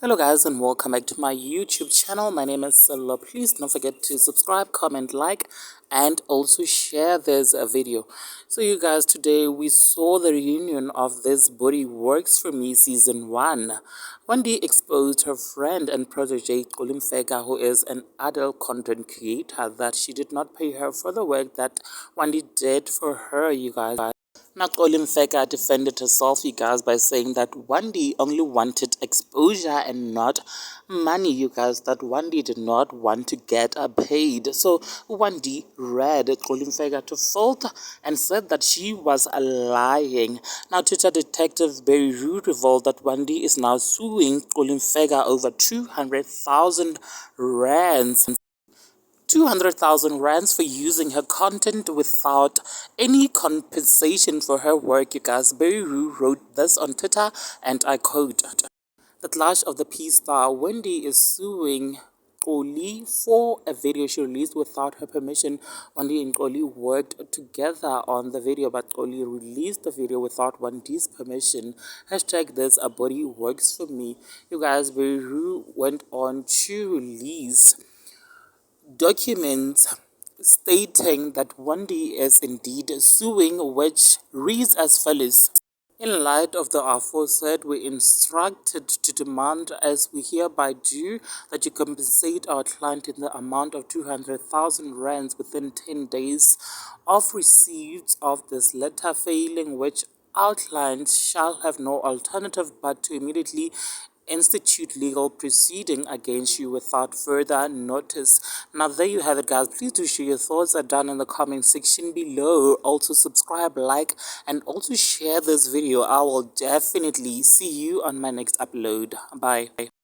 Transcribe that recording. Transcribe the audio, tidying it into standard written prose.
Hello guys and welcome back to my YouTube channel. My name is Xoli. Please don't forget to subscribe, comment, like and also share this video. So you guys, today we saw the reunion of This Body Works For Me season 1. WANDI exposed her friend and protege Xoli MFEKA, who is an adult content creator, that she did not pay her for the work that WANDI did for her, you guys. Now, Xoli MFEKA defended herself, you guys, by saying that WANDI only wanted exposure and not money, you guys, that WANDI did not want to get paid. So, WANDI read Xoli MFEKA to fault and said that she was lying. Now, Twitter detective Barry revealed that WANDI is now suing Xoli MFEKA over 200,000 rands. 200,000 rands for using her content without any compensation for her work, you guys. Barry wrote this on Twitter, and I quote, "The clash of the Peace star WANDI is suing Xoli for a video she released without her permission. WANDI and Xoli worked together on the video, but Xoli released the video without WANDI's permission. Hashtag this a body works for me." You guys, Barry went on to release documents stating that WANDI is indeed suing, which reads as follows. "In light of the aforesaid, we instructed to demand, as we hereby do, that you compensate our client in the amount of 200,000 rands within 10 days of receipt of this letter, failing which our client shall have no alternative but to immediately institute legal proceeding against you without further notice." Now there you have it, guys. Please do share your thoughts down in the comment section below. Also subscribe, like and also share this video. I will definitely see you on my next upload. Bye.